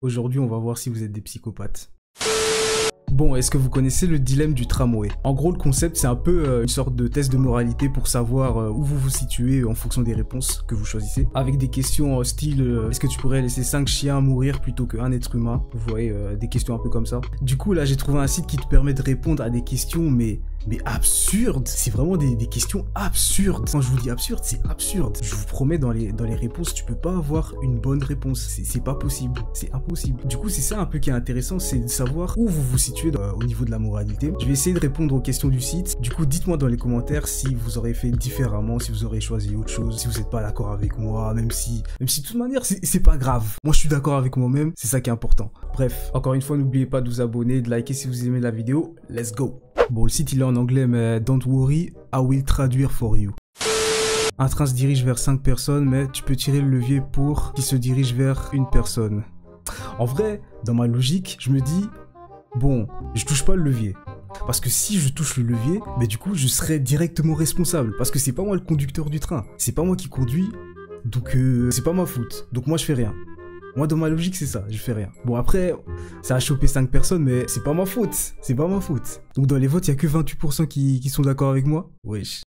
Aujourd'hui, on va voir si vous êtes des psychopathes. Bon, est-ce que vous connaissez le dilemme du tramway? En gros, le concept, c'est un peu une sorte de test de moralité pour savoir où vous vous situez en fonction des réponses que vous choisissez. Avec des questions style est-ce que tu pourrais laisser 5 chiens mourir plutôt qu'un être humain? Vous voyez, des questions un peu comme ça. Du coup, là, j'ai trouvé un site qui te permet de répondre à des questions, mais absurdes. C'est vraiment des questions absurdes. Quand je vous dis absurde, c'est absurde. Je vous promets, dans les réponses, tu peux pas avoir une bonne réponse. C'est pas possible. C'est impossible. Du coup, c'est ça un peu qui est intéressant, c'est de savoir où vous vous situez au niveau de la moralité. Je vais essayer de répondre aux questions du site. Du coup, dites-moi dans les commentaires si vous aurez fait différemment, si vous aurez choisi autre chose, si vous n'êtes pas d'accord avec moi, même si de toute manière, c'est pas grave. Moi, je suis d'accord avec moi-même. C'est ça qui est important. Bref, encore une fois, n'oubliez pas de vous abonner, de liker si vous aimez la vidéo. Let's go! Bon, le site il est en anglais, mais don't worry, I will traduire for you. Un train se dirige vers 5 personnes, mais tu peux tirer le levier pour qu'il se dirige vers une personne. En vrai, dans ma logique, je me dis, bon, je touche pas le levier. Parce que si je touche le levier, mais du coup, je serai directement responsable. Parce que c'est pas moi le conducteur du train. C'est pas moi qui conduis, donc c'est pas ma faute. Donc moi, je fais rien. Moi, dans ma logique, c'est ça, je fais rien. Bon, après, ça a chopé 5 personnes, mais c'est pas ma faute. C'est pas ma faute. Donc, dans les votes, il y a que 28% qui sont d'accord avec moi. Wesh.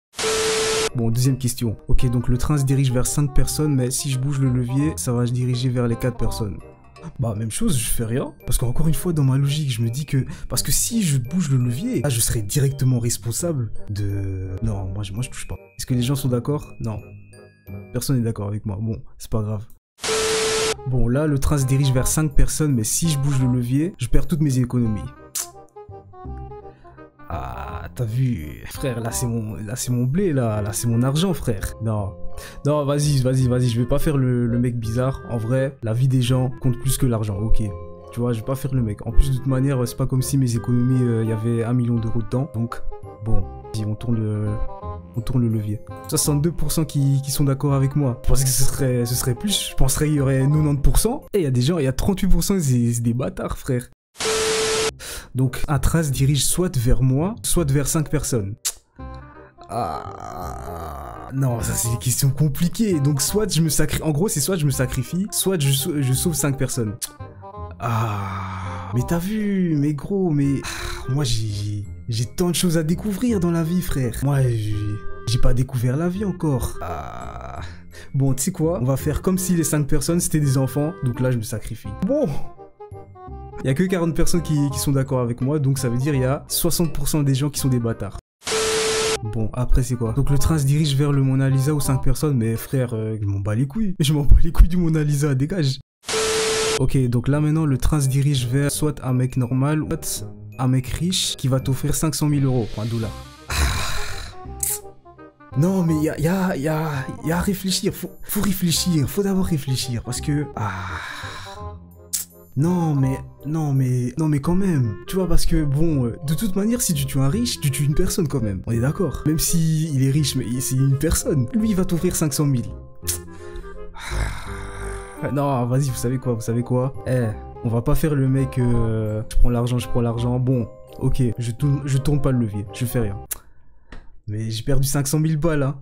Bon, deuxième question. Ok, donc le train se dirige vers 5 personnes, mais si je bouge le levier, ça va se diriger vers les 4 personnes. Bah, même chose, je fais rien. Parce qu'encore une fois, dans ma logique, je me dis que... Parce que si je bouge le levier, là, je serai directement responsable de... Non, moi, je touche pas. Est-ce que les gens sont d'accord? Non. Personne n'est d'accord avec moi. Bon, c'est pas grave. Bon, là, le train se dirige vers 5 personnes, mais si je bouge le levier, je perds toutes mes économies. Ah, t'as vu, frère, là c'est mon blé, là c'est mon argent, frère. Non, vas-y, je vais pas faire le mec bizarre. En vrai, la vie des gens compte plus que l'argent, ok. Tu vois, je vais pas faire le mec. En plus, de toute manière, c'est pas comme si mes économies, il y avait 1 million d'euros dedans. Donc, bon, on tourne le levier. 62% qui sont d'accord avec moi. Je pensais que ce serait plus. Je penserais qu'il y aurait 90%. Et il y a des gens, il y a 38%, c'est des bâtards, frère. Donc, un train se dirige soit vers moi, soit vers 5 personnes. Ah, non, ça c'est des questions compliquées. Donc, soit je me sacrifie. En gros, c'est soit je me sacrifie, soit je sauve 5 personnes. Ah, mais t'as vu, mais gros, mais... moi, j'ai tant de choses à découvrir dans la vie, frère. Moi, j'ai pas découvert la vie encore. Ah. Bon, tu sais quoi? On va faire comme si les 5 personnes, c'était des enfants. Donc là, je me sacrifie. Bon. Il y a que 40 personnes qui sont d'accord avec moi. Donc ça veut dire il y a 60% des gens qui sont des bâtards. Bon, après c'est quoi? Donc le train se dirige vers le Mona Lisa aux 5 personnes. Mais frère, je m'en bats les couilles. Je m'en bats les couilles du Mona Lisa, dégage. Ok, donc là maintenant, le train se dirige vers soit un mec normal, soit un mec riche qui va t'offrir 500 000 euros pour $1. Non, mais y a à réfléchir. Faut réfléchir. Faut d'abord réfléchir parce que... Non mais quand même. Tu vois, parce que bon, de toute manière, si tu tues un riche, tu tues une personne quand même. On est d'accord. Même si il est riche, mais c'est une personne. Lui, il va t'offrir 500 000. Non, vas-y, vous savez quoi? On va pas faire le mec, je prends l'argent. Bon, ok, je tourne pas le levier, je fais rien. Mais j'ai perdu 500 000 balles, hein.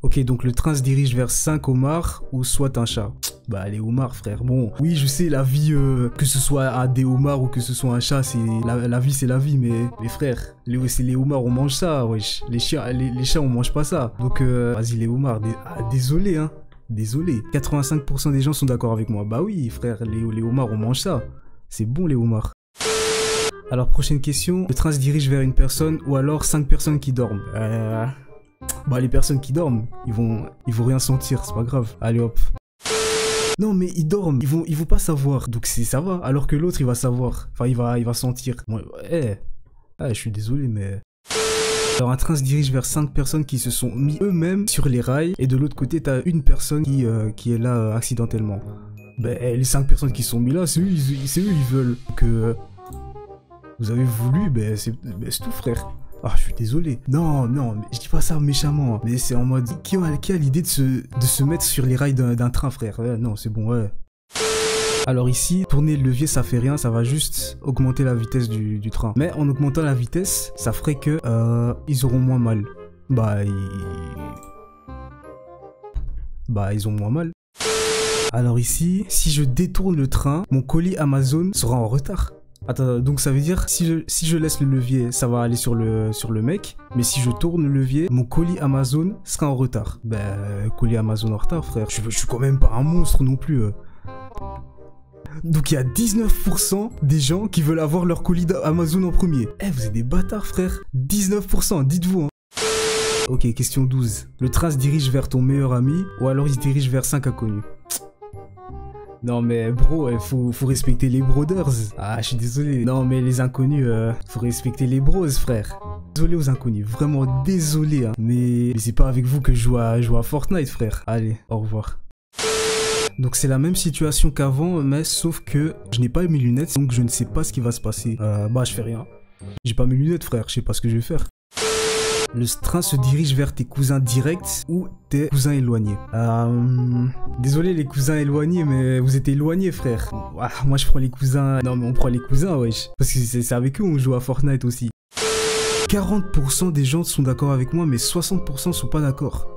Ok, donc le train se dirige vers 5 homards ou soit un chat. Bah, les homards, frère. Bon, oui, je sais, la vie, que ce soit des homards ou que ce soit un chat, c'est la vie, c'est la vie. Mais frère, les homards, on mange ça, wesh. Les chats, on mange pas ça. Donc, vas-y, les homards. Désolé, hein. Désolé. 85% des gens sont d'accord avec moi. Bah oui, frère, les homards, on mange ça. C'est bon, les homards. Alors, prochaine question. Le train se dirige vers une personne ou alors 5 personnes qui dorment. Bah, les personnes qui dorment, ils vont rien sentir, c'est pas grave. Allez, hop. Non, mais ils dorment, ils vont pas savoir. Donc, ça va. Alors que l'autre, il va savoir. Enfin, il va sentir. Moi, je suis désolé, mais... Alors, un train se dirige vers 5 personnes qui se sont mis eux-mêmes sur les rails. Et de l'autre côté, t'as une personne qui est là accidentellement. Ben, les 5 personnes qui sont mis là, c'est eux, ils veulent. Donc, vous avez voulu, ben, c'est tout, frère. Ah, je suis désolé. Non, mais je dis pas ça méchamment. Mais c'est en mode, qui a l'idée de se mettre sur les rails d'un train, frère? Non, c'est bon, ouais. Alors ici, tourner le levier, ça fait rien, ça va juste augmenter la vitesse du train. Mais en augmentant la vitesse, ça ferait que ils auront moins mal. Bah, ils ont moins mal. Alors ici, si je détourne le train, mon colis Amazon sera en retard. Attends, donc ça veut dire si je laisse le levier, ça va aller sur le mec. Mais si je tourne le levier, mon colis Amazon sera en retard. Ben, colis Amazon en retard, frère. Je suis quand même pas un monstre non plus. Donc il y a 19% des gens qui veulent avoir leur colis Amazon en premier. Eh, vous êtes des bâtards, frère. 19%, dites-vous. Hein. Ok, question 12. Le train se dirige vers ton meilleur ami ou alors il se dirige vers 5 inconnus. Non mais bro, faut respecter les brothers. Ah, je suis désolé. Non mais les inconnus, faut respecter les bros, frère. Désolé aux inconnus, vraiment désolé. Hein. Mais c'est pas avec vous que je joue à Fortnite, frère. Allez, au revoir. Donc c'est la même situation qu'avant, mais sauf que je n'ai pas mes lunettes, donc je ne sais pas ce qui va se passer. Bah je fais rien. J'ai pas mes lunettes, frère, je sais pas ce que je vais faire. Le train se dirige vers tes cousins directs ou tes cousins éloignés. Désolé les cousins éloignés, mais vous êtes éloignés, frère. Moi je prends les cousins. Non mais on prend les cousins, wesh. Parce que c'est avec eux on joue à Fortnite aussi. 40% des gens sont d'accord avec moi, mais 60% sont pas d'accord.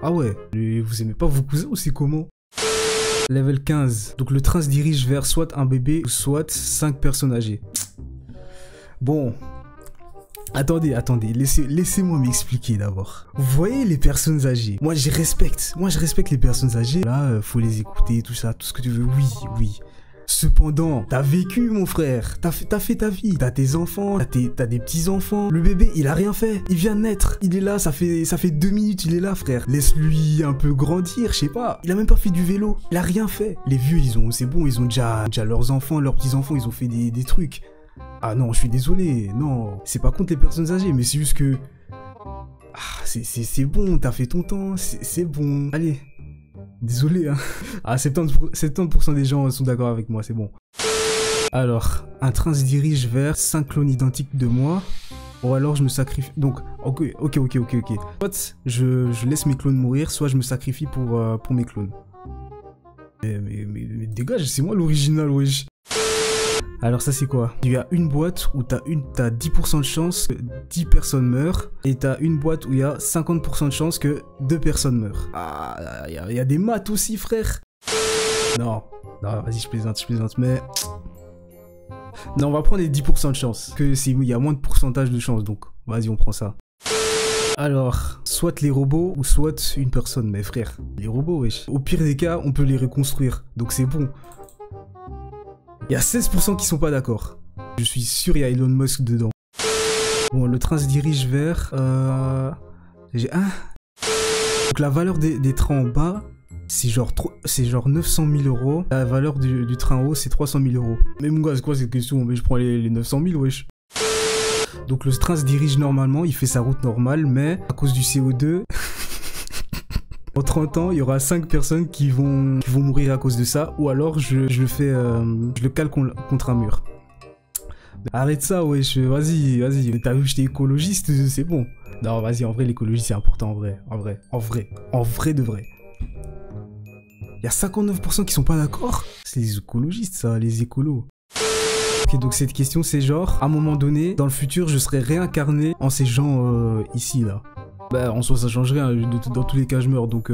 Ah ouais, vous aimez pas vos cousins ou c'est comment? Level 15. Donc le train se dirige vers soit un bébé ou soit 5 personnes âgées. Bon. Attendez, laissez-moi m'expliquer d'abord. Vous voyez les personnes âgées, moi je respecte les personnes âgées. Là, faut les écouter, tout ça, tout ce que tu veux, oui. Cependant, t'as vécu mon frère, t'as fait ta vie, t'as tes enfants, t'as des petits-enfants. Le bébé, il a rien fait, il vient de naître, il est là, ça fait 2 minutes, il est là frère. Laisse-lui un peu grandir, je sais pas. Il a même pas fait du vélo, il a rien fait. Les vieux, c'est bon, ils ont déjà leurs enfants, leurs petits-enfants, ils ont fait des trucs. Ah non, je suis désolé, non, c'est pas contre les personnes âgées, mais c'est juste que... Ah, c'est bon, t'as fait ton temps, c'est bon, allez. Désolé, hein. Ah, 70% des gens sont d'accord avec moi, c'est bon. Alors, un train se dirige vers 5 clones identiques de moi, ou alors je me sacrifie... Donc, ok. Soit je laisse mes clones mourir, soit je me sacrifie pour mes clones. Mais dégage, c'est moi l'original, wesh. Alors ça c'est quoi? Il y a une boîte où t'as 10% de chance que 10 personnes meurent et t'as une boîte où il y a 50% de chance que 2 personnes meurent. Ah, il y a des maths aussi frère. Non, vas-y je plaisante, mais... Non, on va prendre les 10% de chance, il y a moins de pourcentage de chance, donc vas-y on prend ça. Alors, soit les robots ou soit une personne, mais frère, les robots wesh. Au pire des cas, on peut les reconstruire, donc c'est bon. Il y a 16% qui sont pas d'accord. Je suis sûr il y a Elon Musk dedans. Bon, le train se dirige vers... Donc la valeur des trains en bas, c'est genre 900 000 €. La valeur du train en haut, c'est 300 000 €. Mais mon gars, c'est quoi cette question? Mais je prends les 900 000, wesh. Donc le train se dirige normalement, il fait sa route normale, mais à cause du CO2... En 30 ans, il y aura 5 personnes qui vont mourir à cause de ça, ou alors je le cale contre un mur. Arrête ça, wesh, vas-y. T'as vu que j'étais écologiste, c'est bon. Non, vas-y, en vrai, l'écologie, c'est important, en vrai de vrai. Il y a 59% qui sont pas d'accord. C'est les écologistes, ça, les écolos. Ok, donc cette question, c'est genre, à un moment donné, dans le futur, je serai réincarné en ces gens ici, là. Bah, en soi, ça change rien. Dans tous les cas, je meurs. Donc,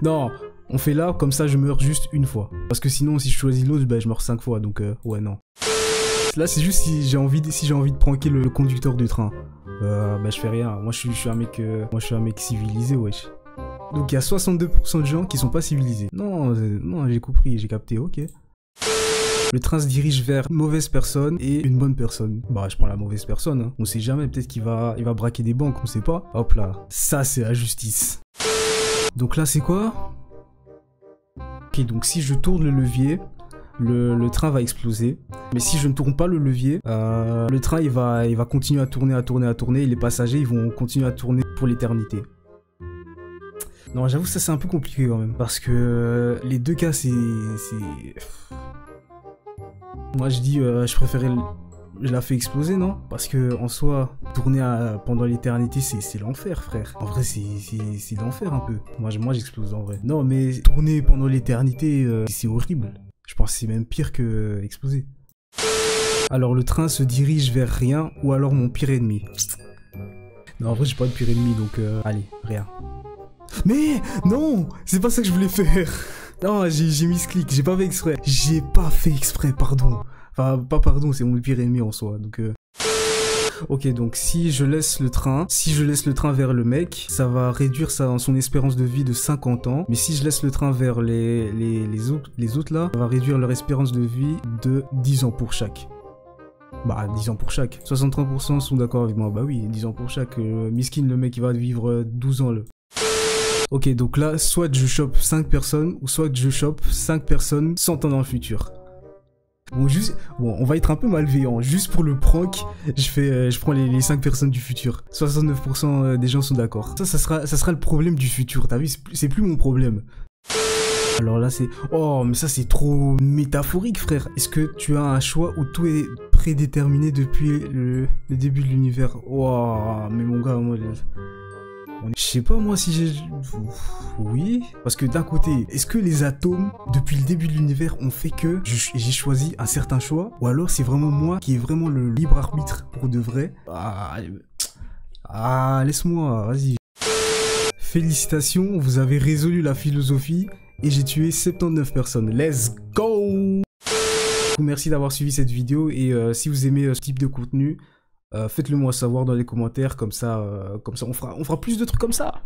non, on fait là, comme ça, je meurs juste une fois. Parce que sinon, si je choisis l'autre, bah, je meurs 5 fois. Donc, ouais, non. Là, c'est juste si j'ai envie de pranker le conducteur du train. Bah, je fais rien. Moi, je suis un mec civilisé, wesh. Donc, il y a 62% de gens qui sont pas civilisés. Non, j'ai compris, j'ai capté, ok. Le train se dirige vers une mauvaise personne et une bonne personne. Bah, je prends la mauvaise personne. Hein. On sait jamais, peut-être qu'il va braquer des banques, on sait pas. Hop là, ça c'est la justice. Donc là, c'est quoi? Ok, donc si je tourne le levier, le train va exploser. Mais si je ne tourne pas le levier, le train il va continuer à tourner, et les passagers ils vont continuer à tourner pour l'éternité. Non, j'avoue ça c'est un peu compliqué quand même. Parce que les deux cas c'est... Moi je dis, je préférais... Je la fais exploser, non? Parce que en soi, tourner pendant l'éternité, c'est l'enfer, frère. En vrai, c'est l'enfer un peu. Moi j'explose en vrai. Non, mais tourner pendant l'éternité, c'est horrible. Je pense que c'est même pire que exploser. Alors le train se dirige vers rien ou alors mon pire ennemi. Non, en vrai, j'ai pas de pire ennemi, donc allez, rien. Mais non, c'est pas ça que je voulais faire. Non, j'ai mis ce clic, j'ai pas fait exprès. J'ai pas fait exprès, pardon. Enfin, pas pardon, c'est mon pire ennemi en soi, donc... Ok, donc si je laisse le train vers le mec, ça va réduire son espérance de vie de 50 ans. Mais si je laisse le train vers les autres là, ça va réduire leur espérance de vie de 10 ans pour chaque. Bah, 10 ans pour chaque. 63% sont d'accord avec moi. Bah oui, 10 ans pour chaque. Miskin, le mec, il va vivre 12 ans, là. Ok, donc là, soit je chope 5 personnes, ou soit je chope 5 personnes 100 ans dans le futur. Bon, on va être un peu malveillant. Juste pour le prank, je prends les 5 personnes du futur. 69% des gens sont d'accord. Ça sera le problème du futur. T'as vu, c'est plus mon problème. Alors là, c'est... Oh, mais ça, c'est trop métaphorique, frère. Est-ce que tu as un choix où tout est prédéterminé depuis le début de l'univers? Oh, mais mon gars, moi... Je sais pas moi si j'ai... Oui, parce que d'un côté, est-ce que les atomes, depuis le début de l'univers, ont fait que j'ai choisi un certain choix? Ou alors c'est vraiment moi qui ai vraiment le libre arbitre pour de vrai? Laisse-moi, vas-y. Félicitations, vous avez résolu la philosophie et j'ai tué 79 personnes. Let's go! Merci d'avoir suivi cette vidéo et si vous aimez ce type de contenu, faites-le moi savoir dans les commentaires, comme ça on fera plus de trucs comme ça.